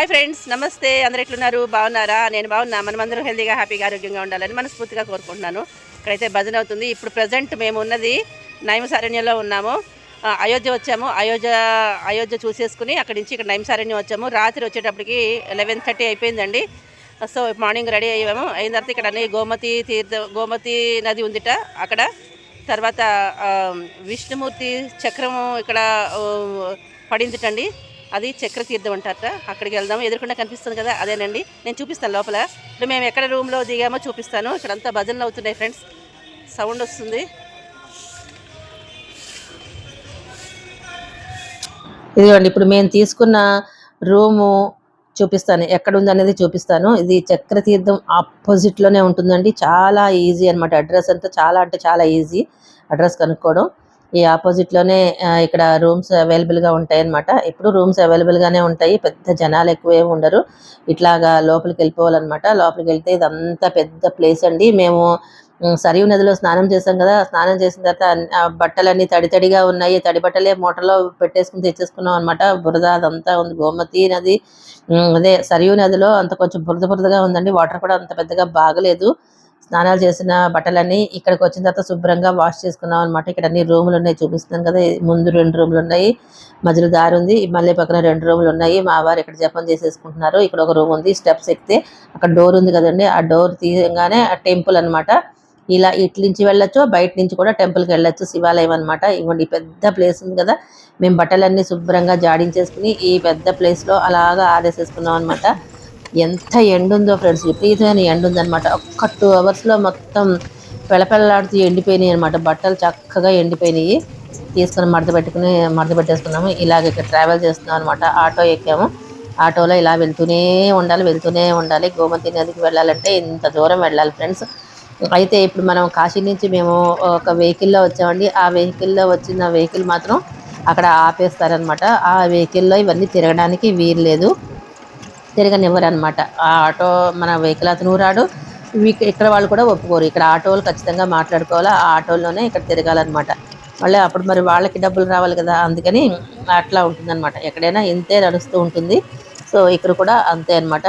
Hi friends, నమస్తే. అందరు ఎట్లున్నారు? బాగున్నారా? నేను బాగున్నా. మనమందరం హెల్తీగా హ్యాపీగా ఆరోగ్యంగా ఉండాలని మనస్ఫూర్తిగా కోరుకుంటున్నాను. ఇక్కడైతే భజన అవుతుంది. ఇప్పుడు ప్రజెంట్ మేము ఉన్నది నైమసారణ్యంలో ఉన్నాము. అయోధ్య వచ్చాము. అయోధ్య చూసేసుకుని అక్కడి నుంచి ఇక్కడ నైమసారణ్యం వచ్చాము. రాత్రి వచ్చేటప్పటికి 11:30 అయిపోయిందండి. సో మార్నింగ్ రెడీ అయ్యాము. అయిన తర్వాత ఇక్కడ అన్ని గోమతి నది ఉందిట అక్కడ. తర్వాత విష్ణుమూర్తి చక్రము ఇక్కడ పడిందిటండి. అది చక్రతీర్థం అంటారట. అక్కడికి వెళ్దాము. ఎదురుకుండా కనిపిస్తుంది కదా, అదేనండి. నేను చూపిస్తాను లోపల. ఇప్పుడు మేము ఎక్కడ రూమ్లో దిగామో చూపిస్తాను. ఇక్కడంతా భజనలు అవుతున్నాయి ఫ్రెండ్స్. సౌండ్ వస్తుంది. ఇదిగోండి, ఇప్పుడు మేము తీసుకున్న రూము చూపిస్తాను, ఎక్కడ ఉంది అనేది చూపిస్తాను. ఇది చక్రతీర్థం ఆపోజిట్లోనే ఉంటుందండి. చాలా ఈజీ అనమాట. అడ్రస్ అంతా చాలా అంటే చాలా ఈజీ అడ్రస్ కనుక్కోవడం. ఈ ఆపోజిట్లోనే ఇక్కడ రూమ్స్ అవైలబుల్గా ఉంటాయి అన్నమాట. ఎప్పుడు రూమ్స్ అవైలబుల్గానే ఉంటాయి. పెద్ద జనాలు ఎక్కువ ఏమి ఉండరు. ఇట్లాగా లోపలికి వెళ్ళిపోవాలన్నమాట. లోపలికి వెళ్తే ఇదంతా పెద్ద ప్లేస్ అండి. మేము సరియు నదిలో స్నానం చేసాం కదా. స్నానం చేసిన తర్వాత బట్టలన్నీ తడిగా ఉన్నాయి. తడి బట్టలే మూటలో పెట్టేసుకుని తెచ్చేసుకున్నాం అనమాట. బురద అదంతా ఉంది. గోమతి నది అదే సరియు నదిలో అంత కొంచెం బురదగా ఉందండి. వాటర్ కూడా అంత పెద్దగా బాగలేదు. స్నానాలు చేసిన బట్టలన్నీ ఇక్కడికి వచ్చిన తర్వాత శుభ్రంగా వాష్ చేసుకున్నాం అనమాట. ఇక్కడ అన్ని రూములు ఉన్నాయి, చూపిస్తున్నాను కదా. ముందు 2 రూములు ఉన్నాయి, మధ్యలో దారి ఉంది. మళ్ళీ పక్కన 2 రూములు ఉన్నాయి. మా వారు ఇక్కడ జపం చేసేసుకుంటున్నారు. ఇక్కడ ఒక రూమ్ ఉంది. స్టెప్స్ ఎక్కితే అక్కడ డోర్ ఉంది కదండి, ఆ డోర్ తీయగానే ఆ టెంపుల్ అనమాట. ఇలా ఇట్ల నుంచి వెళ్ళొచ్చు, బయట నుంచి కూడా టెంపుల్కి వెళ్ళొచ్చు. శివాలయం అనమాట. ఇవ్వండి, పెద్ద ప్లేస్ ఉంది కదా. మేము బట్టలన్నీ శుభ్రంగా జాడించేసుకుని ఈ పెద్ద ప్లేస్లో అలాగా ఆరేసేసుకున్నాం అనమాట. ఎంత ఎండ ఉందో ఫ్రెండ్స్, విపరీతమైన ఎండ ఉందనమాట. ఒక్క 2 అవర్స్లో మొత్తం పెళపెళలాడుతూ ఎండిపోయినాయి అనమాట. బట్టలు చక్కగా ఎండిపోయినాయి. తీసుకుని మడత పెట్టేసుకున్నాము. ఇలాగ ఇక్కడ ట్రావెల్ చేస్తున్నాం అనమాట. ఆటో ఎక్కాము. ఆటోలో ఇలా వెళ్తూనే ఉండాలి. గోమతి నదికి వెళ్ళాలంటే ఇంత దూరం వెళ్ళాలి ఫ్రెండ్స్. అయితే ఇప్పుడు మనం కాశీ నుంచి మేము ఒక వెహికల్లో వచ్చామండి. ఆ వెహికల్ మాత్రం అక్కడ ఆపేస్తారనమాట. ఆ వెహికల్లో ఇవన్నీ తిరగడానికి వీలు లేదు, తిరగనివ్వరు అనమాట. ఆ ఆటో మన వెహికల్ అతను రాడు, ఇక్కడ వాళ్ళు కూడా ఒప్పుకోరు. ఇక్కడ ఆటోలు ఖచ్చితంగా మాట్లాడుకోవాలి. ఆ ఆటోల్లోనే ఇక్కడ తిరగాలన్నమాట. మళ్ళీ అప్పుడు మరి వాళ్ళకి డబ్బులు రావాలి కదా, అందుకని అట్లా ఉంటుందన్నమాట. ఎక్కడైనా ఇంతే నడుస్తూ ఉంటుంది. సో ఇక్కడ కూడా అంతే అనమాట.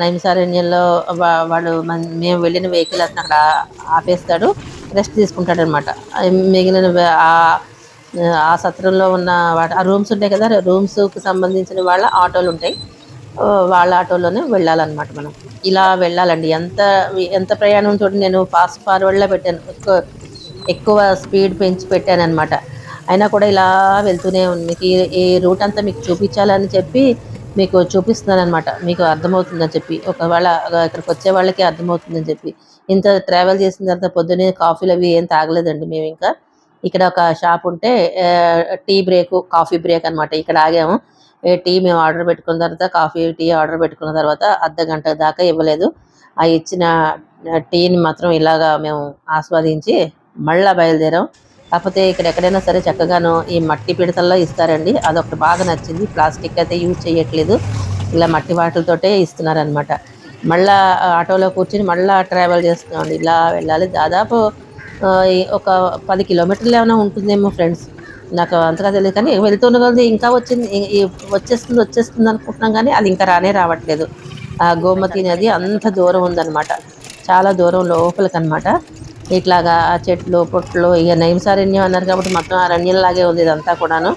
నైమిసారణ్యంలో వాడు మేము వెళ్ళిన వెహికల్ అతను అక్కడ ఆపేస్తాడు, రెస్ట్ తీసుకుంటాడు అనమాట. మిగిలిన ఆ సత్రంలో ఉన్న ఆ రూమ్స్ ఉంటాయి కదా, రూమ్స్కి సంబంధించిన వాళ్ళ ఆటోలు ఉంటాయి. వాళ్ళ ఆటోలోనే వెళ్ళాలన్నమాట. మనం ఇలా వెళ్ళాలండి. ఎంత ప్రయాణం చూడండి. నేను ఫాస్ట్ ఫార్వర్డ్లో పెట్టాను, ఎక్కువ స్పీడ్ పెంచి పెట్టాను అనమాట. అయినా కూడా ఇలా వెళ్తూనే ఉంది. మీకు ఈ రూట్ అంతా మీకు చూపించాలని చెప్పి మీకు చూపిస్తున్నాను అనమాట. మీకు అర్థమవుతుందని చెప్పి, ఒకవేళ ఇక్కడికి వచ్చే వాళ్ళకి అర్థమవుతుందని చెప్పి. ఇంత ట్రావెల్ చేసిన తర్వాత పొద్దున్నే కాఫీలు అవి ఏం తాగలేదండి మేము. ఇంకా ఇక్కడ ఒక షాప్ ఉంటే కాఫీ బ్రేక్ అనమాట. ఇక్కడ ఆగాము. టీ మేము ఆర్డర్ పెట్టుకున్న తర్వాత టీ ఆర్డర్ పెట్టుకున్న తర్వాత అర్ధగంట దాకా ఇవ్వలేదు. ఆ ఇచ్చిన టీని మాత్రం ఇలాగా మేము ఆస్వాదించి మళ్ళీ బయలుదేరాం. కాకపోతే ఇక్కడ ఎక్కడైనా సరే చక్కగాను ఈ మట్టి పిడతల్లో ఇస్తారండి. అదొకటి బాగా నచ్చింది. ప్లాస్టిక్ అయితే యూజ్ చేయట్లేదు, ఇలా మట్టి వాటితోటే ఇస్తున్నారనమాట. మళ్ళీ ఆటోలో కూర్చుని మళ్ళీ ట్రావెల్ చేస్తున్నామండి. ఇలా వెళ్ళాలి. దాదాపు ఒక 10 కిలోమీటర్లు ఏమైనా ఉంటుందేమో ఫ్రెండ్స్, నాకు అంతగా తెలియదు. కానీ వెళ్తున్న కొద్ది ఇంకా వచ్చేస్తుంది అనుకుంటున్నాం, కానీ అది ఇంకా రావట్లేదు. ఆ గోమతి నది అంత దూరం ఉందన్నమాట, చాలా దూరం లోపలికి అనమాట. ఇట్లాగా ఆ చెట్లు పొట్లు, ఇక నైమిసారణ్యం అన్నారు కాబట్టి మొత్తం అరణ్యంలాగే ఉంది ఇదంతా కూడాను.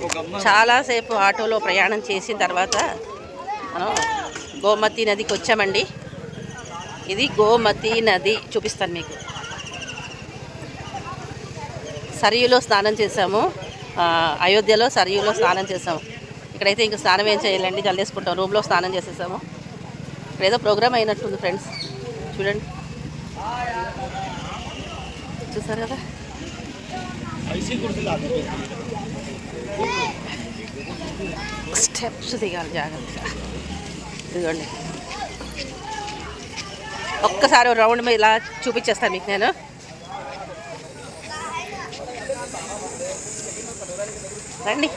చాలాసేపు ఆటోలో ప్రయాణం చేసిన తర్వాత మనం గోమతి నదికి వచ్చామండి. ఇది గోమతి నది, చూపిస్తాను మీకు. సరియులో స్నానం చేసాము. అయోధ్యలో సరియులో స్నానం చేసాము. ఇక్కడైతే ఇంక స్నానం ఏం చేయాలండి, జల్లేసుకుంటాం. రూమ్లో స్నానం చేసేసాము. ఇక్కడ ఏదో ప్రోగ్రామ్ అయినట్టుంది ఫ్రెండ్స్, చూడండి. చూసారు కదా, స్టెప్స్ దిగాలి జాగ్రత్తగా. ఇదిగోండి, ఒక్కసారి రౌండ్ మీద ఇలా చూపించేస్తాను మీకు నేను. రండి.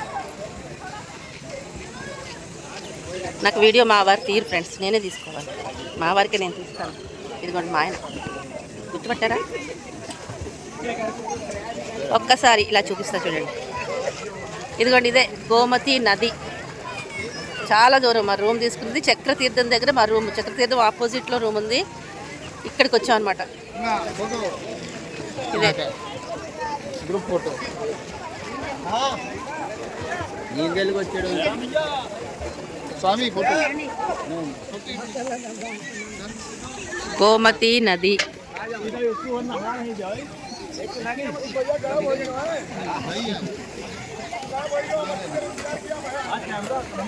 నాకు వీడియో మా వారు తీరు ఫ్రెండ్స్, నేనే తీసుకోవాలి. మా వారికి నేను తీస్తాను. ఇదిగోండి మా ఆయన, గుర్తుపట్టారా? ఒక్కసారి ఇలా చూపిస్తా చూడండి. ఇదిగోండి, ఇదే గోమతి నది. చాలా దూరం మా రూమ్ తీసుకుంది చక్రతీర్థం దగ్గర. మా రూమ్ చక్రతీర్థం ఆపోజిట్లో రూమ్ ఉంది. ఇక్కడికి వచ్చాం అనమాట. ఇదే గ్రూప్ ఫోటో. గోమతి నది.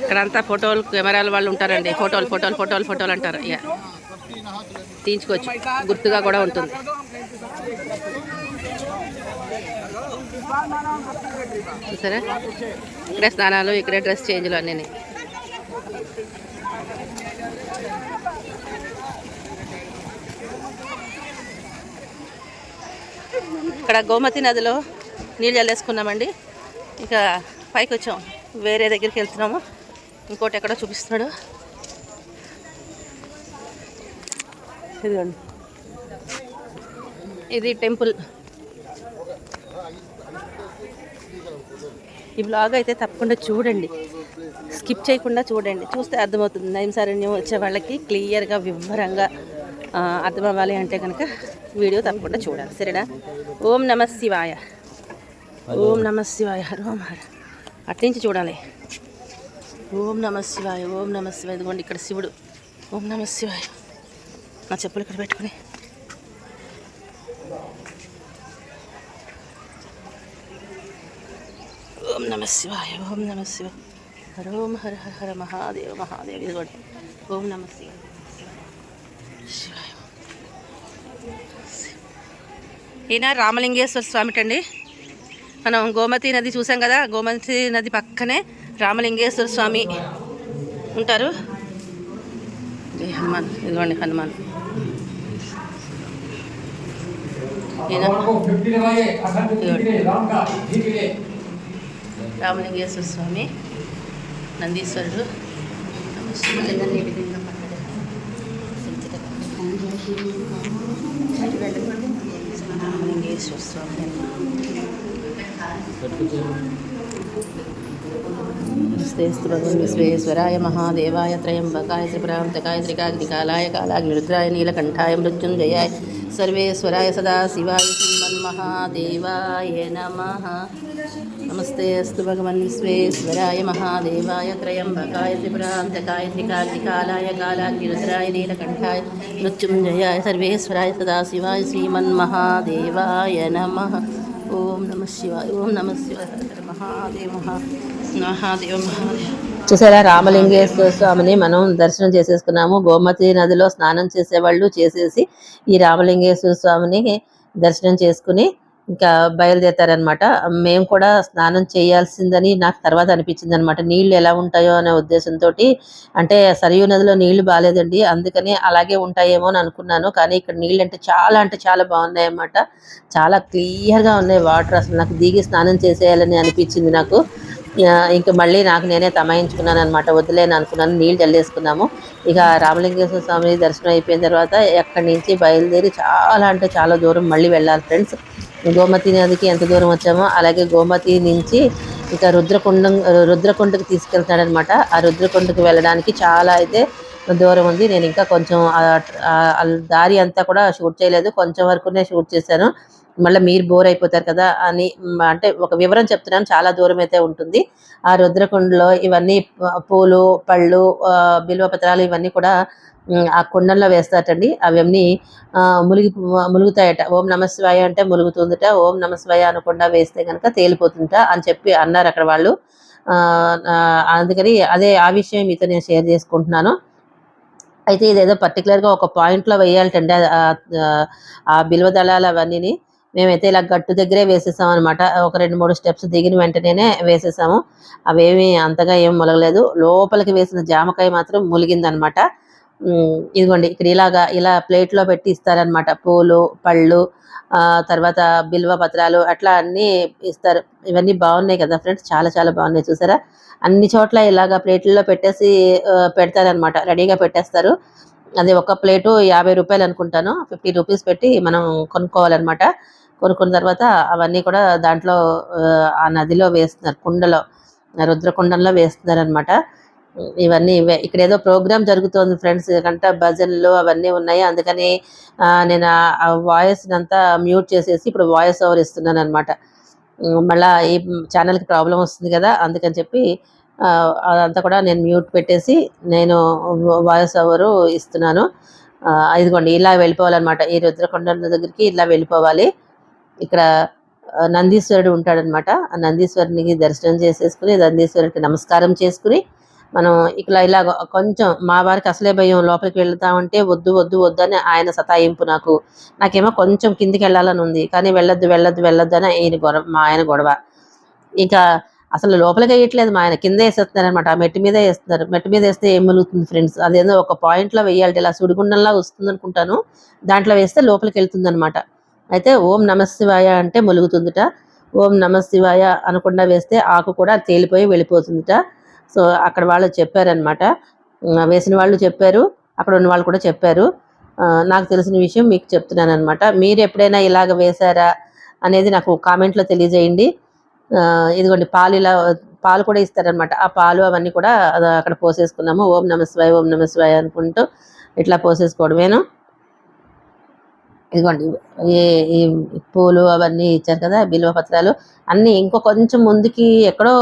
ఇక్కడంతా ఫోటోలు కెమెరాల వాళ్ళు ఉంటారండి. ఫోటోలు ఫోటోలు ఫోటోలు ఫోటోలు అంటారు. ఇక తీయించుకోవచ్చు, గుర్తుగా కూడా ఉంటుంది. చూసారా, ఇక్కడే స్నానాలు, ఇక్కడే డ్రెస్ చేంజ్లు అన్నీ. ఇక్కడ గోమతి నదిలో నీళ్ళు చల్లేసుకున్నామండి. ఇక పైకి వచ్చాం, వేరే దగ్గరికి వెళ్తున్నాము. ఇంకోటి ఎక్కడో చూపిస్తున్నాడు. ఇదిగోండి, ఇది టెంపుల్. ఈ బ్లాగ్ అయితే తప్పకుండా చూడండి, స్కిప్ చేయకుండా చూడండి. చూస్తే అర్థమవుతుంది. నైమిసారణ్యం వచ్చే వాళ్ళకి క్లియర్గా వివరంగా అర్థం అవ్వాలి అంటే కనుక వీడియో తప్పకుండా చూడాలి. సరేనా? ఓం నమ శివాయ, ఓం నమ శివాయ, హరోం హర. అట్నుంచి చూడాలి. ఓం నమ శివాయ, ఓం నమ శివాయ. ఇదిగోండి ఇక్కడ శివుడు. ఓం నమ శివాయ. నా చెప్పులు ఇక్కడ పెట్టుకుని ఓం నమ శివాయ, ఓం నమ శివాయ, హరోం హర హర హర మహాదేవ మహాదేవ. ఇదిగోండి ఓం నమ శివాయ శివాయ. ఈయన రామలింగేశ్వర స్వామిటండి. మనం గోమతి నది చూసాం కదా, గోమతి నది పక్కనే రామలింగేశ్వర స్వామి ఉంటారు. హనుమాన్. ఇదిగోండి హనుమాన్. రామలింగేశ్వర స్వామి, నందీశ్వరుడు. రామలింగేశ్వర స్వామి. విశ్వేశ్వరాయ మహాదేవాయ త్రయంబకాయ త్రిపురాంతకాయ త్రికాగ్నికాలాయ కాలాగ్నిరుద్రాయ నీలకంఠాయ మృత్యుంజయాయ సర్వేశ్వరాయ సదాశివాయ శ్రీమన్మహాదేవాయ నమః. నమస్తే అస్తు భగవన్ విశ్వేశ్వరాయ మహాదేవాయ త్రయంబకాయ త్రిపురాంతకాయ త్రికాగ్నికాలాయ కాలాగ్నిరుద్రాయ నీలకంఠాయ మృత్యుంజయాయ సర్వేశ్వరాయ సదాశివాయ శ్రీమన్మహాదేవాయ నమః. ఓం నమ శివాయ, ఓం నమ శివాయ, మహాదేవ మహాదేవ మహాదేవ. చూసారా, రామలింగేశ్వర స్వామిని మనం దర్శనం చేసేసుకున్నాము. గోమతి నదిలో స్నానం చేసేవాళ్ళు చేసేసి ఈ రామలింగేశ్వర స్వామిని దర్శనం చేసుకుని ఇంకా బయలుదేరుతారనమాట. మేము కూడా స్నానం చేయాల్సిందని నాకు తర్వాత అనిపించింది అనమాట. నీళ్ళు ఎలా ఉంటాయో అనే ఉద్దేశంతో. అంటే సరియు నదిలో నీళ్లు బాగాలేదండి, అందుకని అలాగే ఉంటాయేమో అని అనుకున్నాను. కానీ ఇక్కడ నీళ్ళు అంటే చాలా బాగున్నాయి అన్నమాట. చాలా క్లియర్గా ఉన్నాయి వాటర్. అసలు నాకు దిగి స్నానం చేసేయాలని అనిపించింది నాకు. ఇంకా మళ్ళీ నాకు నేనే తమాయించుకున్నాను అనమాట. వద్దులేని అనుకున్నాను, నీళ్ళు చల్లేసుకున్నాము. ఇక రామలింగేశ్వర స్వామి దర్శనం అయిపోయిన తర్వాత ఎక్కడి నుంచి బయలుదేరి చాలా దూరం మళ్ళీ వెళ్ళాలి ఫ్రెండ్స్. గోమతి నదికి ఎంత దూరం వచ్చామో అలాగే గోమతి నుంచి ఇక రుద్రకొండకి తీసుకెళ్తాడనమాట. ఆ రుద్రకొండకి వెళ్ళడానికి చాలా అయితే దూరం ఉంది. నేను ఇంకా కొంచెం దారి అంతా కూడా షూట్ చేయలేదు, కొంచెం వరకునే షూట్ చేశాను. మళ్ళీ మీరు బోర్ అయిపోతారు కదా అని అంటే ఒక వివరం చెప్తున్నాను. చాలా దూరం అయితే ఉంటుంది. ఆ రుద్రకొండలో ఇవన్నీ పూలు పళ్ళు బిల్వపత్రాలు ఇవన్నీ కూడా ఆ కుండంలో వేస్తారటండి. అవన్నీ ములుగుతాయట. ఓం నమశివాయ అంటే ములుగుతుందట, ఓం నమశివాయ అనకుండా వేస్తే కనుక తేలిపోతుందట అని చెప్పి అన్నారు అక్కడ వాళ్ళు. అందుకని ఆ విషయం మీతో నేను షేర్ చేసుకుంటున్నాను. అయితే ఇదేదో పర్టికులర్గా ఒక పాయింట్లో వేయాలటండి ఆ బిల్వ దళాలు అవన్నీ. మేమైతే ఇలా గట్టు దగ్గరే వేసేసాం అనమాట. ఒక 2-3 స్టెప్స్ దిగిన వెంటనే వేసేసాము. అవేమీ అంతగా ఏం మొలగలేదు. లోపలికి వేసిన జామకాయ మాత్రం ములిగిందనమాట. ఇదిగోండి ఇక్కడ ఇలా ప్లేట్లో పెట్టి ఇస్తారనమాట. పూలు పళ్ళు తర్వాత బిల్వ పత్రాలు అట్లా అన్నీ ఇస్తారు. ఇవన్నీ బాగున్నాయి కదా ఫ్రెండ్స్, చాలా బాగున్నాయి. చూసారా, అన్ని చోట్ల ఇలాగా ప్లేట్లలో పెట్టేసి పెడతారనమాట, రెడీగా పెట్టేస్తారు. అది ఒక ప్లేటు 50 రూపాయలు అనుకుంటాను. 50 రూపీస్ పెట్టి మనం కొనుక్కోవాలన్నమాట. కొనుక్కున్న తర్వాత అవన్నీ కూడా దాంట్లో ఆ నదిలో వేస్తున్నారు, రుద్రకుండంలో వేస్తున్నారు అనమాట. ఇవన్నీ ఇవే. ఇక్కడ ఏదో ప్రోగ్రామ్ జరుగుతోంది ఫ్రెండ్స్, గంట భజనలు అవన్నీ ఉన్నాయి. అందుకని నేను ఆ వాయిస్ని అంతా మ్యూట్ చేసేసి ఇప్పుడు వాయిస్ ఓవర్ ఇస్తున్నాను అనమాట. మళ్ళా ఈ ఛానల్కి ప్రాబ్లం వస్తుంది కదా, అందుకని చెప్పి అదంతా కూడా నేను మ్యూట్ పెట్టేసి నేను వాయిస్ ఓవర్ ఇస్తున్నాను. ఇదిగోండి ఇలా వెళ్ళిపోవాలన్నమాట. ఈ రుద్రకొండ దగ్గరికి ఇలా వెళ్ళిపోవాలి. ఇక్కడ నందీశ్వరుడు ఉంటాడనమాట. ఆ నందీశ్వరునికి దర్శనం చేసేసుకుని నందీశ్వరుడికి నమస్కారం చేసుకుని మనం ఇలా కొంచెం, మా వారికి అసలే భయం, లోపలికి వెళ్తామంటే వద్దు వద్దు వద్దు అని ఆయన సతాయింపు. నాకేమో కొంచెం కిందికి వెళ్ళాలని ఉంది, కానీ వెళ్ళొద్దు వెళ్ళొద్దు వెళ్ళొద్దు అని మా ఆయన గొడవ. ఇంకా అసలు లోపలికి వేయట్లేదు మా ఆయన, కింద వేసేస్తున్నారు అనమాట. ఆ మెట్టు మీద వేస్తున్నారు. మెట్టు మీద వేస్తే ఏం ములుగుతుంది ఫ్రెండ్స్, అదేదో ఒక పాయింట్లో వేయాలి, ఇలా సుడిగుండంలా వస్తుంది అనుకుంటాను. దాంట్లో వేస్తే లోపలికి వెళ్తుంది అనమాట. అయితే ఓం నమశివాయ అంటే ములుగుతుందిట. ఓం నమశివాయ అనకుండా వేస్తే ఆకు కూడా తేలిపోయి వెళ్ళిపోతుందిట. సో అక్కడ వాళ్ళు చెప్పారనమాట, వేసిన వాళ్ళు చెప్పారు, అక్కడ ఉన్న వాళ్ళు కూడా చెప్పారు. నాకు తెలిసిన విషయం మీకు చెప్తున్నాను అనమాట. మీరు ఎప్పుడైనా ఇలాగ వేశారా అనేది నాకు కామెంట్లో తెలియజేయండి. ఇదిగోండి పాలు కూడా ఇస్తారనమాట. ఆ పాలు అవన్నీ కూడా అక్కడ పోసేసుకున్నాము. ఓం నమశివాయ ఓం నమశివాయ అనుకుంటూ ఇట్లా పోసేసుకోవడమేను. ఇదిగోండి ఈ పూలు అవన్నీ ఇచ్చారు కదా, బిల్వ పత్రాలు అన్నీ. ఇంకో కొంచెం ముందుకి ఎక్కడో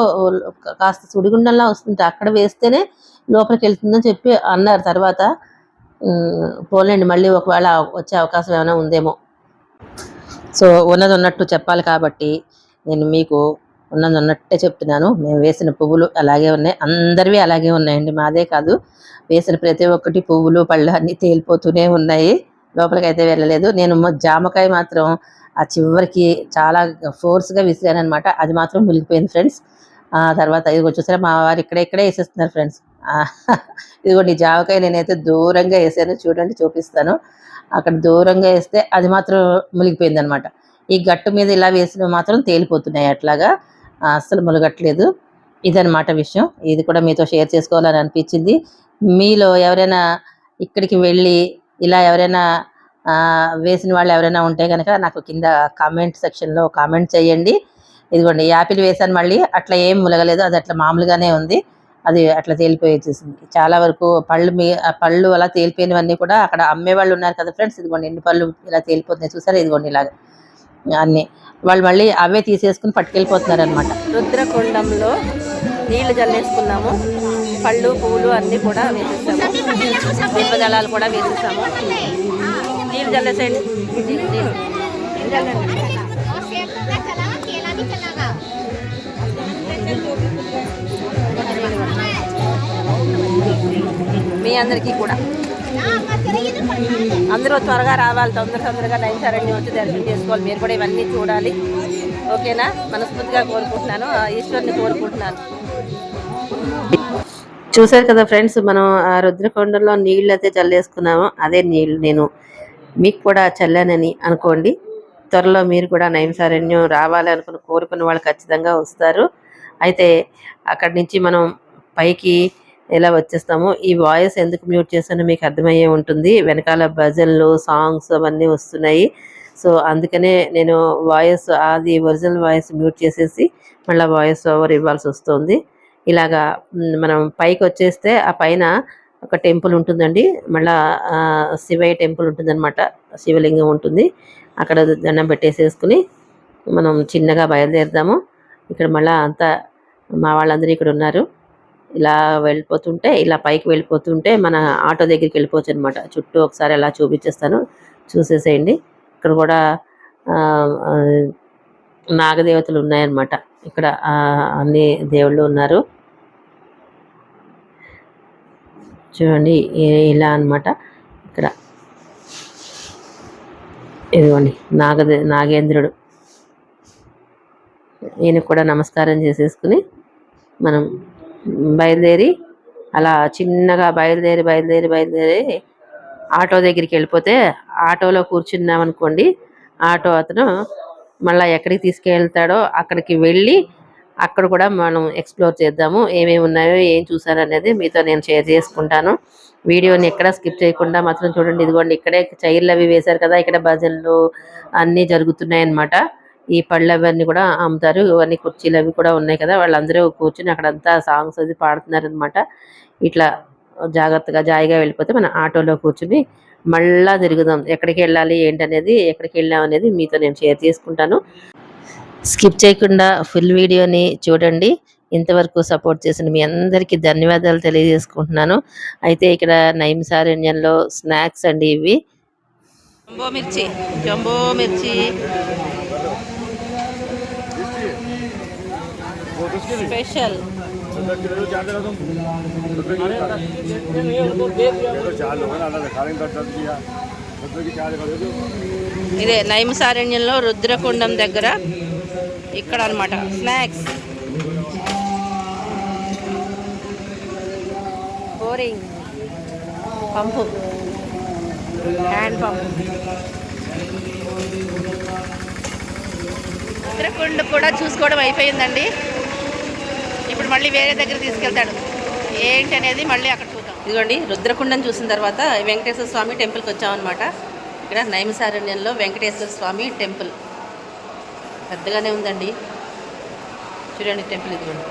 కాస్త సుడిగుండంలా వస్తుంటే అక్కడ వేస్తేనే లోపలికి వెళ్తుందని చెప్పి అన్నారు. తర్వాత పోలేండి, మళ్ళీ ఒకవేళ వచ్చే అవకాశం ఏమైనా ఉందేమో. సో ఉన్నది ఉన్నట్టు చెప్పాలి కాబట్టి నేను మీకు ఉన్నది ఉన్నట్టే చెప్తున్నాను. మేము వేసిన పువ్వులు అలాగే ఉన్నాయి, అందరివి అలాగే ఉన్నాయండి, మాదే కాదు. వేసిన ప్రతి ఒక్కటి పువ్వులు పళ్ళు అన్నీ తేలిపోతూనే ఉన్నాయి, లోపలికి అయితే వెళ్ళలేదు. నేను జామకాయ మాత్రం ఆ చివరికి చాలా ఫోర్స్గా విసిరానమాట, అది మాత్రం మునిగిపోయింది ఫ్రెండ్స్. తర్వాత ఇది చూసారా, మా వారు ఇక్కడే వేసేస్తున్నారు ఫ్రెండ్స్. ఇదిగోండి జామకాయ నేనైతే దూరంగా వేసాను, చూడండి చూపిస్తాను. అక్కడ దూరంగా వేస్తే అది మాత్రం మునిగిపోయింది అనమాట. ఈ గట్టు మీద ఇలా వేసినవి మాత్రం తేలిపోతున్నాయి, అట్లాగా అస్సలు మునగట్లేదు. ఇదనమాట విషయం. ఇది కూడా మీతో షేర్ చేసుకోవాలని అనిపించింది. మీలో ఎవరైనా ఇక్కడికి వెళ్ళి ఇలా ఎవరైనా వేసిన వాళ్ళు ఎవరైనా ఉంటే కనుక నాకు కింద కామెంట్ సెక్షన్లో కామెంట్ చేయండి. ఇదిగోండి యాపిల్ వేసాను, మళ్ళీ అట్లా ఏం ములగలేదు, అది అట్లా మామూలుగానే ఉంది, అది అట్లా తేలిపోయి వచ్చేసింది. చాలా వరకు పళ్ళు అలా తేలిపోయినవన్నీ కూడా అక్కడ అమ్మేవాళ్ళు ఉన్నారు కదా ఫ్రెండ్స్, ఇదిగోండి ఎన్ని పళ్ళు ఇలా తేలిపోతున్నాయి చూసారా, ఇదిగోండి ఇలాగ అన్నీ వాళ్ళు మళ్ళీ అవే తీసేసుకుని పట్టుకెళ్ళిపోతున్నారు అనమాట. రుద్రకొండంలో నీళ్లు జల్లేసుకున్నాము, పళ్ళు పువ్వులు అన్నీ కూడా వేసేసాము, దీపదళాలు కూడా వేసేసాము. నీళ్ళు జల్లేసేయండి. మీ అందరికీ కూడా అందరూ త్వరగా రావాలి, తొందరగా నైన్సారండి వచ్చి దర్శనం చేసుకోవాలి. మీరు కూడా ఇవన్నీ చూడాలి, ఓకేనా? మనస్ఫూర్తిగా కోరుకుంటున్నాను, ఈశ్వరుని కోరుకుంటున్నాను. చూసారు కదా ఫ్రెండ్స్, మనం ఆ రుద్రకొండలో నీళ్ళు అయితే చల్లేసుకున్నాము, అదే నీళ్ళు నేను మీకు కూడా చల్లానని అనుకోండి. త్వరలో మీరు కూడా నైమిసారణ్యం రావాలి కోరుకున్న వాళ్ళు ఖచ్చితంగా వస్తారు. అయితే అక్కడి నుంచి మనం పైకి ఎలా వచ్చేస్తామో, ఈ వాయిస్ ఎందుకు మ్యూట్ చేస్తానో మీకు అర్థమయ్యే ఉంటుంది. వెనకాల భజనలు సాంగ్స్ అవన్నీ వస్తున్నాయి. సో అందుకనే నేను అది ఒరిజినల్ వాయిస్ మ్యూట్ చేసేసి మళ్ళీ వాయిస్ ఓవర్ ఇవ్వాల్సి వస్తుంది. ఇలాగా మనం పైకి వచ్చేస్తే ఆ పైన ఒక టెంపుల్ ఉంటుందండి, మళ్ళా శివయ్య టెంపుల్ ఉంటుందన్నమాట, శివలింగం ఉంటుంది. అక్కడ దండం పెట్టేసేసుకుని మనం చిన్నగా బయలుదేరుదాము. ఇక్కడ మళ్ళీ అంతా మా వాళ్ళందరూ ఇక్కడ ఉన్నారు. ఇలా వెళ్ళిపోతుంటే, ఇలా పైకి వెళ్ళిపోతుంటే మన ఆటో దగ్గరికి వెళ్ళిపోవచ్చు అనమాట. చుట్టూ ఒకసారి అలా చూపించేస్తాను, చూసేసేయండి. ఇక్కడ కూడా నాగదేవతలు ఉన్నాయన్నమాట. ఇక్కడ అన్ని దేవుళ్ళు ఉన్నారు చూడండి, ఇలా అన్నమాట. ఇక్కడ ఇదిగోండి నాగేంద్రుడు, ఈయన కూడా నమస్కారం చేసేసుకుని మనం బయలుదేరి అలా చిన్నగా బయలుదేరి ఆటో దగ్గరికి వెళ్ళిపోతే, ఆటోలో కూర్చున్నామనుకోండి, ఆటో అతను మళ్ళీ ఎక్కడికి తీసుకెళ్తాడో అక్కడికి వెళ్ళి అక్కడ కూడా మనం ఎక్స్ప్లోర్ చేద్దాము. ఏమేమి ఉన్నాయో ఏం చూసారనేది మీతో నేను షేర్ చేసుకుంటాను. వీడియోని ఎక్కడ స్కిప్ చేయకుండా మాత్రం చూడండి. ఇదిగోండి ఇక్కడే చైర్లు అవి వేశారు కదా, ఇక్కడ భజనలు అన్నీ జరుగుతున్నాయి అన్నమాట. ఈ పళ్ళు అవన్నీ కూడా అమ్ముతారు. ఇవన్నీ కుర్చీలు అవి కూడా ఉన్నాయి కదా, వాళ్ళందరూ కూర్చుని అక్కడంతా సాంగ్స్ అది పాడుతున్నారు అనమాట. ఇట్లా జాగ్రత్తగా జాయిగా వెళ్ళిపోతే మన ఆటోలో కూర్చుని మళ్ళా తిరుగుదాం. ఎక్కడికి వెళ్ళాలి ఏంటనేది, ఎక్కడికి వెళ్ళాం అనేది మీతో నేను షేర్ చేసుకుంటాను. స్కిప్ చేయకుండా ఫుల్ వీడియోని చూడండి. ఇంతవరకు సపోర్ట్ చేసిన మీ అందరికీ ధన్యవాదాలు తెలియజేసుకుంటున్నాను. అయితే ఇక్కడ నైమిసారణ్యంలో స్నాక్స్ అండి ఇవి. జంబో మిర్చి, జంబో మిర్చి స్పెషల్. ఇదే నైమిసారణ్యంలో రుద్రకుండం దగ్గర ఇక్కడ అన్నమాట స్నాక్స్. బోరింగ్ పంపు, హ్యాండ్ పంప్. రుద్రకుండ కూడా చూసుకోవడం అయిపోయిందండి. ఇప్పుడు మళ్ళీ వేరే దగ్గర తీసుకెళ్తాడు. ఏంటి అనేది మళ్ళీ అక్కడ చూద్దాం. ఇదిగోండి, రుద్రకుండం చూసిన తర్వాత వెంకటేశ్వర స్వామి టెంపుల్కి వచ్చామన్నమాట. ఇక్కడ నైమిసారణ్యంలో వెంకటేశ్వర స్వామి టెంపుల్ పెద్దగానే ఉందండి. చూడండి టెంపుల్ ఇదిగోండి.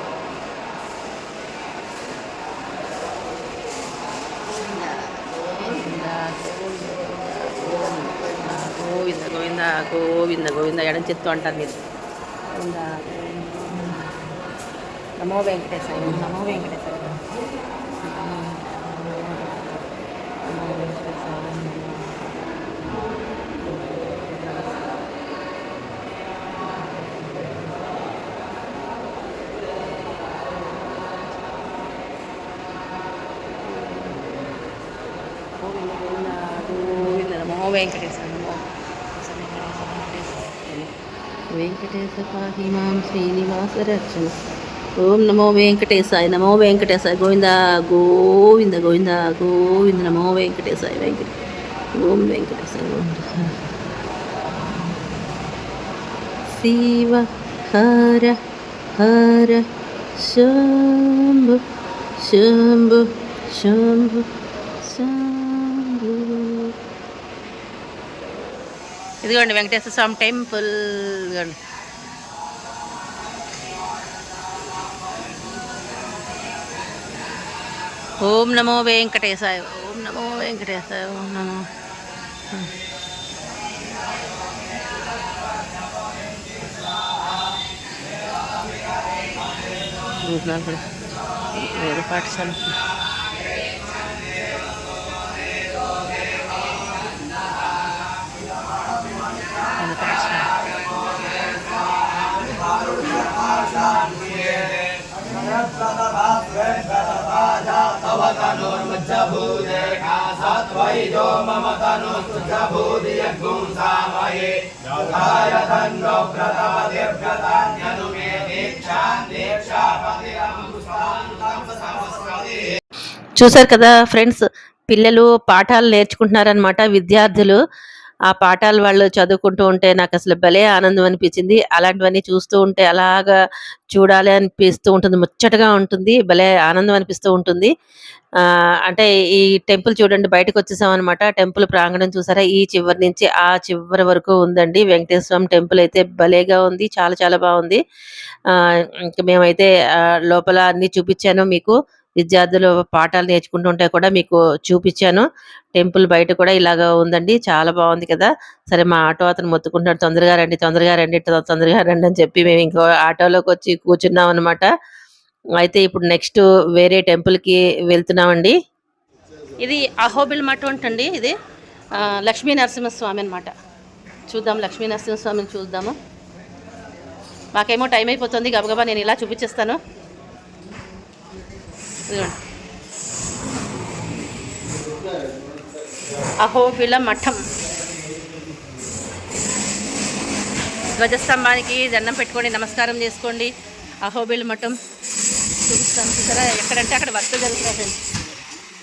గోవింద గోవింద గోవింద గోవింద ఎడం చెత్తు అంటారు మీరు. నమో వెంకటేశాయ, నమో వెంకటేశాయ, నమో వెంకటేశాయ. నమో వెంకటేశాయ, నమో వెంకటేశ పాహి మాం శ్రీనివాస రక్షణ. ఓం నమో వెంకటేశాయ, నమో వెంకటేశాయ, గోవింద గోవింద గోవింద గోవింద, నమో వెంకటేశాయ, ఓం వెంకటేశాయ. శివ హర హర శంభు శంభు శంభు శంభు. ఇదిగోండి వెంకటేశ్వర స్వామి టెంపుల్. ఇదిగోండి ఓం నమో వెంకటేశాయ, ఓం నమో వెంకటేశాయ, ఓం నమో. వేద పాఠశాల చూసారు కదా ఫ్రెండ్స్, పిల్లలు పాఠాలు నేర్చుకుంటున్నారనమాట, విద్యార్థులు. ఆ పాఠాలు వాళ్ళు చదువుకుంటూ ఉంటే నాకు అసలు భలే ఆనందం అనిపించింది. అలాంటివన్నీ చూస్తూ ఉంటే అలాగా చూడాలి అనిపిస్తూ ఉంటుంది, ముచ్చటగా ఉంటుంది, భలే ఆనందం అనిపిస్తూ ఉంటుంది. అంటే ఈ టెంపుల్ చూడండి, బయటకు వచ్చేసాం అనమాట. టెంపుల్ ప్రాంగణం చూసారా, ఈ చివరి నుంచి ఆ చివరి వరకు ఉందండి. వెంకటేశ్వర స్వామి టెంపుల్ అయితే భలేగా ఉంది, చాలా చాలా బాగుంది. ఇంకా మేమైతే లోపల అన్ని చూపించాను మీకు. విద్యార్థులు పాఠాలు నేర్చుకుంటుంటే కూడా మీకు చూపించాను. టెంపుల్ బయట కూడా ఇలాగా ఉందండి, చాలా బాగుంది కదా. సరే, మా ఆటో అతను మొత్తుకుంటాడు, తొందరగా రండి తొందరగా రండి తొందరగా రండి అని చెప్పి మేము ఇంకో ఆటోలోకి వచ్చి కూర్చున్నాం అనమాట. అయితే ఇప్పుడు నెక్స్ట్ వేరే టెంపుల్కి వెళ్తున్నామండి. ఇది అహోబిల్ మఠం అంటండి. ఇది లక్ష్మీ నరసింహస్వామి అనమాట. చూద్దాం, లక్ష్మీ నరసింహస్వామిని చూద్దాము. మాకేమో టైం అయిపోతుంది, గబగబా నేను ఇలా చూపించేస్తాను. అహోబిల మఠం. ధ్వజస్తంభానికి దండం పెట్టుకోండి, నమస్కారం చేసుకోండి. అహోబిల మఠం చూపిస్తాను. చూసారా, ఎక్కడంటే అక్కడ వర్క్ జరుగుతున్నాయి,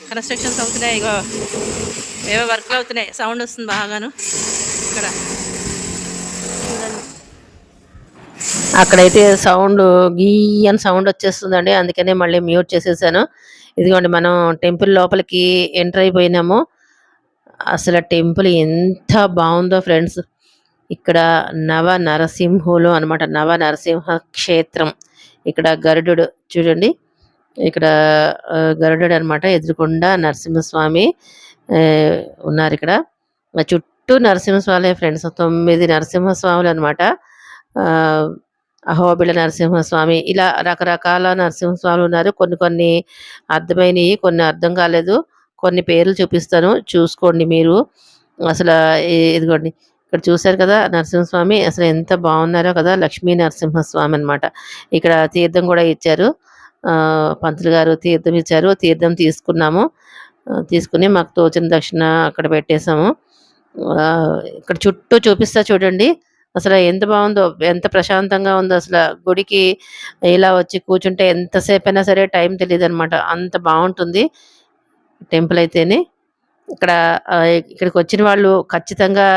కన్స్ట్రక్షన్స్ అవుతున్నాయి. ఇగో ఏవో వర్క్లు అవుతున్నాయి, సౌండ్ వస్తుంది బాగాను. ఇక్కడ అక్కడైతే సౌండ్ గీ అని సౌండ్ వచ్చేస్తుందండి, అందుకనే మళ్ళీ మ్యూట్ చేసేసాను. ఇదిగోండి, మనం టెంపుల్ లోపలికి ఎంటర్ అయిపోయినాము. అసలు టెంపుల్ ఎంత బాగుందో ఫ్రెండ్స్, ఇక్కడ నవ నరసింహులు అనమాట. నవ నరసింహ క్షేత్రం. ఇక్కడ గరుడు చూడండి. ఇక్కడ గరుడు అనమాట. ఎదురుకుండా నరసింహస్వామి ఉన్నారు ఇక్కడ. చుట్టూ నరసింహస్వామి ఫ్రెండ్స్. 9 నరసింహస్వాములు అనమాట. అహోబిళ నరసింహస్వామి, ఇలా రకరకాల నరసింహస్వాములు ఉన్నారు. కొన్ని కొన్ని అర్థమైనవి, కొన్ని అర్థం కాలేదు. కొన్ని పేర్లు చూపిస్తాను, చూసుకోండి మీరు. అసలు ఇదిగోండి, ఇక్కడ చూశారు కదా నరసింహస్వామి, అసలు ఎంత బాగున్నారో కదా. లక్ష్మీ నరసింహస్వామి అనమాట. ఇక్కడ తీర్థం కూడా ఇచ్చారు. పంతులు గారు తీర్థం ఇచ్చారు. తీర్థం తీసుకున్నాము. తీసుకుని మాకు తోచిన దక్షిణ అక్కడ పెట్టేశాము. ఇక్కడ చుట్టూ చూపిస్తా చూడండి. అసలు ఎంత బాగుందో, ఎంత ప్రశాంతంగా ఉందో. అసలు గుడికి ఇలా వచ్చి కూర్చుంటే ఎంతసేపు అయినా సరే టైం తెలియదు అనమాట. అంత బాగుంటుంది టెంపుల్ అయితేనే. ఇక్కడికి వచ్చిన వాళ్ళు ఖచ్చితంగా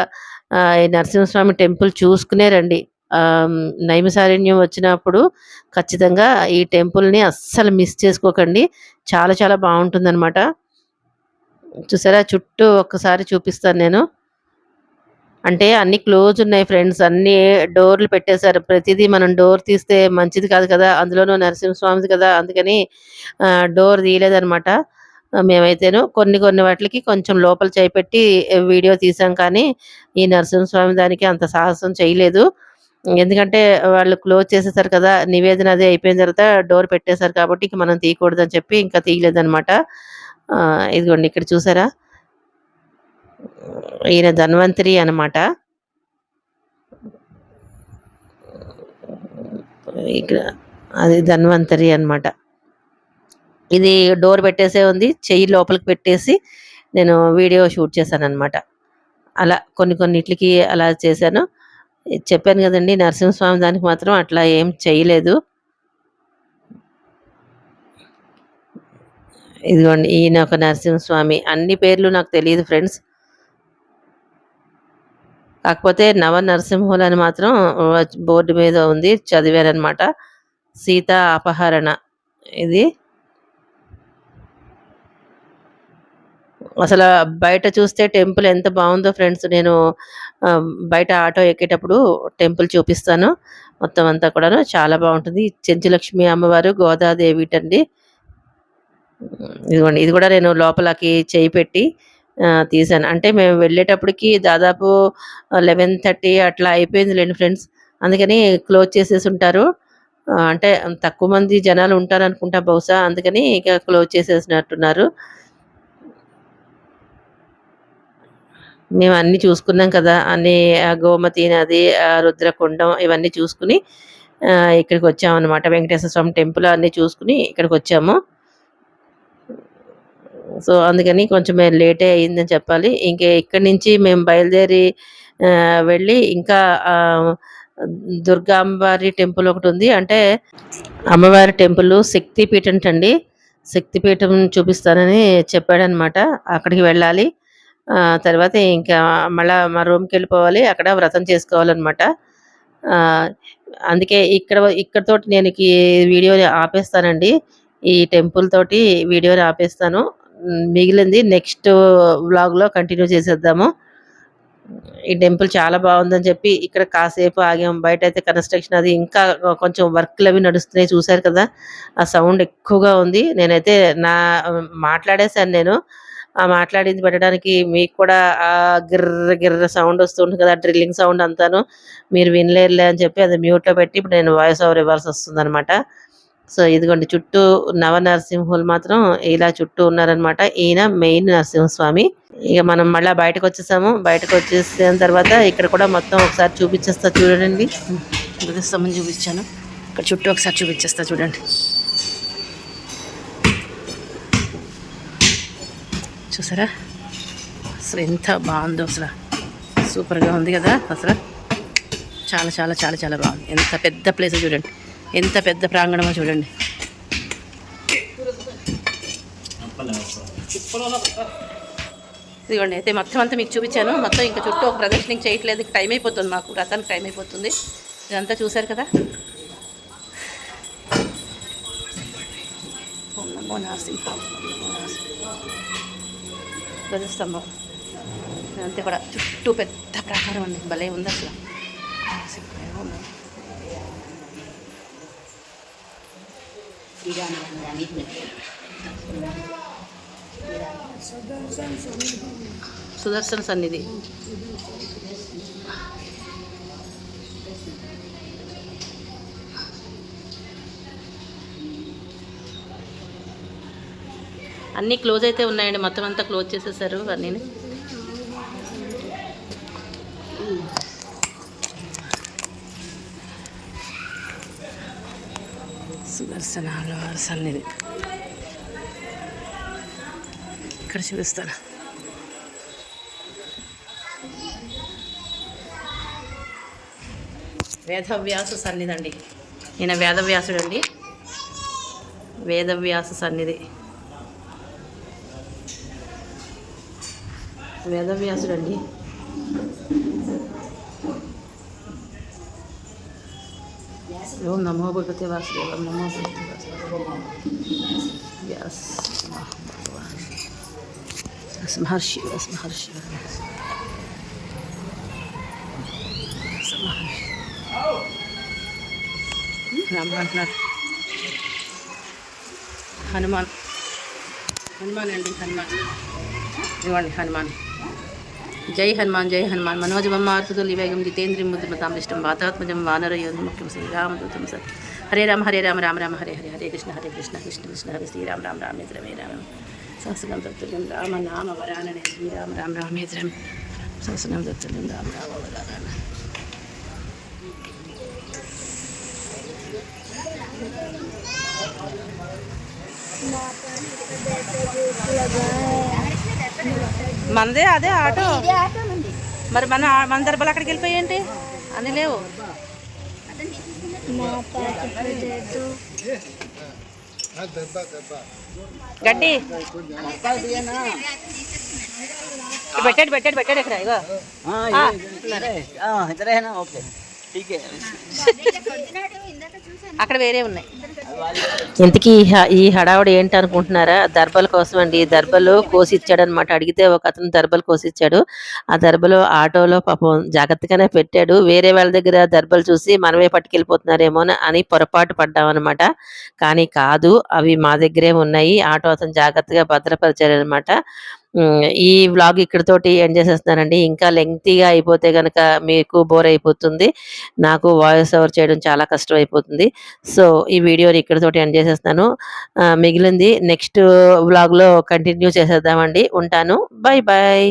ఈ నరసింహస్వామి టెంపుల్ చూసుకునే రండి. నైమిసారణ్యం వచ్చినప్పుడు ఖచ్చితంగా ఈ టెంపుల్ని అస్సలు మిస్ చేసుకోకండి. చాలా చాలా బాగుంటుందన్నమాట. చూసారా, చుట్టూ ఒక్కసారి చూపిస్తాను నేను. అంటే అన్ని క్లోజ్ ఉన్నాయి ఫ్రెండ్స్. అన్ని డోర్లు పెట్టేశారు. ప్రతిదీ మనం డోర్ తీస్తే మంచిది కాదు కదా, అందులోనూ నరసింహస్వామిది కదా, అందుకని డోర్ తీయలేదనమాట. మేమైతేను కొన్ని కొన్ని వాటికి కొంచెం లోపల చేపెట్టి వీడియో తీసాం, కానీ ఈ నరసింహస్వామి దానికి అంత సాహసం చేయలేదు. ఎందుకంటే వాళ్ళు క్లోజ్ చేసేసారు కదా, నివేదన అదే అయిపోయిన తర్వాత డోర్ పెట్టేశారు కాబట్టి ఇంక మనం తీయకూడదని చెప్పి ఇంకా తీయలేదనమాట. ఇదిగోండి, ఇక్కడ చూసారా, ఈయన ధన్వంతరి అనమాట. ఇక్కడ అది ధన్వంతరి అనమాట. ఇది డోర్ పెట్టేసే ఉంది, చెయ్యి లోపలికి పెట్టేసి నేను వీడియో షూట్ చేశాను అనమాట. అలా కొన్ని కొన్నిటికి అలా చేశాను. చెప్పాను కదండి, నరసింహస్వామి దానికి మాత్రం అట్లా ఏం చేయలేదు. ఇదిగోండి, ఈయన ఒక నరసింహస్వామి. అన్ని పేర్లు నాకు తెలియదు ఫ్రెండ్స్, కాకపోతే నవ నరసింహులు అని మాత్రం బోర్డు మీద ఉంది, చదివారనమాట. సీతా అపహరణ. ఇది అసలు బయట చూస్తే టెంపుల్ ఎంత బాగుందో ఫ్రెండ్స్. నేను బయట ఆటో ఎక్కేటప్పుడు టెంపుల్ చూపిస్తాను. మొత్తం అంతా కూడాను చాలా బాగుంటుంది. చెంచులక్ష్మి అమ్మవారు, గోదాదేవి అండి. ఇదిగోండి, ఇది కూడా నేను లోపలకి చేయి పెట్టి తీసాను. అంటే మేము వెళ్ళేటప్పటికి దాదాపు 11:30 అట్లా అయిపోయింది లేండి ఫ్రెండ్స్. అందుకని క్లోజ్ చేసేసి ఉంటారు. అంటే తక్కువ మంది జనాలు ఉంటారు అనుకుంటా బహుశా, అందుకని ఇక క్లోజ్ చేసేసినట్టున్నారు. మేము అన్నీ చూసుకున్నాం కదా, అన్ని గోమతి నది, రుద్రకుండం ఇవన్నీ చూసుకుని ఇక్కడికి వచ్చామన్నమాట. వెంకటేశ్వర స్వామి టెంపుల్ అన్నీ చూసుకుని ఇక్కడికి వచ్చాము. సో అందుకని కొంచెం లేటే అయ్యిందని చెప్పాలి. ఇక్కడి నుంచి మేము బయలుదేరి వెళ్ళి ఇంకా దుర్గా అమ్మవారి టెంపుల్ ఒకటి ఉంది. అంటే అమ్మవారి టెంపుల్ శక్తిపీఠం అండి. శక్తిపీఠం చూపిస్తానని చెప్పాడనమాట. అక్కడికి వెళ్ళాలి. తర్వాత ఇంకా మళ్ళీ మా రూమ్కి వెళ్ళిపోవాలి. అక్కడ వ్రతం చేసుకోవాలన్నమాట. అందుకే ఇక్కడతోటి నేను ఈ వీడియోని ఆపేస్తానండి. ఈ టెంపుల్ తోటి వీడియోని ఆపేస్తాను. మిగిలింది నెక్స్ట్ వ్లాగ్లో కంటిన్యూ చేసేద్దాము. ఈ టెంపుల్ చాలా బాగుందని చెప్పి ఇక్కడ కాసేపు ఆగాం. బయట అయితే కన్స్ట్రక్షన్ అది ఇంకా కొంచెం వర్క్లు అవి నడుస్తున్నాయి, చూశారు కదా. ఆ సౌండ్ ఎక్కువగా ఉంది. నేనైతే మాట్లాడేశాను. నేను ఆ మాట్లాడింది పెట్టడానికి మీకు కూడా ఆ గిర్ర గిర్ర సౌండ్ వస్తుంది కదా, డ్రిల్లింగ్ సౌండ్ అంతాను మీరు వినలేరులే అని చెప్పి అది మ్యూట్లో పెట్టి ఇప్పుడు నేను వాయిస్ ఓవర్ ఇవ్వాల్సి వస్తుంది అనమాట. సో ఇదిగోండి, చుట్టూ నవ నరసింహులు మాత్రం ఇలా చుట్టూ ఉన్నారనమాట. ఈయన మెయిన్ నరసింహస్వామి. ఇక మనం మళ్ళీ బయటకు వచ్చేసాము. బయటకు వచ్చేసిన తర్వాత ఇక్కడ కూడా మొత్తం ఒకసారి చూపించేస్తా చూడండి. ధ్వజస్తంభం చూపించాను, ఇక్కడ చుట్టూ ఒకసారి చూపించేస్తా చూడండి. చూసారా అసలు ఎంత బాగుందో, అసలు సూపర్గా ఉంది కదా. అసలు చాలా చాలా చాలా చాలా బాగుంది. ఎంత పెద్ద ప్లేస్ చూడండి, ఎంత పెద్ద ప్రాంగణమో చూడండి. ఇదిగోండి, అయితే మొత్తం అంతా మీకు చూపించాను. మొత్తం ఇంకా చుట్టూ ఒక ప్రదర్శన చేయట్లేదు, టైం అయిపోతుంది, మాకు రథానికి టైం అయిపోతుంది. ఇదంతా చూశారు కదా. నమో నరసింహ ధ్వజస్తంభం అంతే కూడా చుట్టూ పెద్ద ప్రాకారం అండి, భలే ఉంది అసలు. సుదర్శన సన్నిధి. అన్నీ క్లోజ్ అయితే ఉన్నాయండి, మొత్తం అంతా క్లోజ్ చేసేసారు అన్నీ. సుదర్శనాల సన్నిధి ఇక్కడ చూపిస్తాను. వేదవ్యాస సన్నిధి అండి. ఈయన వేదవ్యాసుడు అండి, వేదవ్యాస సన్నిధి. వేదవ్యాసుడు అండి. ఓం నమో భగవతే వాసుదేవ, నమో భగవతే వ్యాస్ మహర్షి మహర్షి రామంటున్నారు. హనుమాన్, హనుమాన్ అండి, హనుమాన్ ఇవ్వండి. హనుమాన్, జై హనుమాన్, జై హనుమాన్. మనోజమం మారుతుల్య వేగం జితేంద్రియం బుద్ధిమతాం వాతాత్మజం వానరయోధం ముఖ్యం శ్రీరామదూతం సత్. హరే రామ హరే రామ రామ రామ హరే హరే, హరే కృష్ణ కృష్ణ కృష్ణ హరే శ్రీరామ రామ రామేంద్రమే రామ సహస్రం దత్తుల్యం రామ నామ వరాననే శ్రీరామ రామ రామేంద్రమే సహస్రం దత్తుల్యం రామ రామ వరాన. మనదే అదే ఆటో, మరి మన దర్బాలు అక్కడికి వెళ్ళిపోయేంటి అని లేవు. గడ్డి పెట్టాడు ఇక్కడ ఇగో. అక్కడ వేరే ఉన్నాయి. ఇంతకీ ఈ హడావుడు ఏంటి అనుకుంటున్నారా? దర్బల కోసం అండి. దర్బలు కోసిచ్చాడు అనమాట. అడిగితే ఒక అతను దర్బలు కోసిచ్చాడు. ఆ దర్బలు ఆటోలో పాపం జాగ్రత్తగానే పెట్టాడు. వేరే వాళ్ళ దగ్గర దర్బలు చూసి మనమే పట్టుకెళ్ళిపోతున్నారేమో అని పొరపాటు పడ్డామన్నమాట. కానీ కాదు, అవి మా దగ్గరే ఉన్నాయి. ఆటో అతను జాగ్రత్తగా భద్రపరిచాడు అనమాట. ఈ వ్లాగ్ ఇక్కడితోటి ఎండ్ చేసేస్తున్నానండి. ఇంకా లెంగ్తీగా అయిపోతే కనుక మీకు బోర్ అయిపోతుంది, నాకు వాయిస్ ఓవర్ చేయడం చాలా కష్టం అయిపోతుంది. సో ఈ వీడియోని ఇక్కడితోటి ఎండ్ చేసేస్తాను. మిగిలింది నెక్స్ట్ వ్లాగ్లో కంటిన్యూ చేసేద్దామండి. ఉంటాను. Bye bye.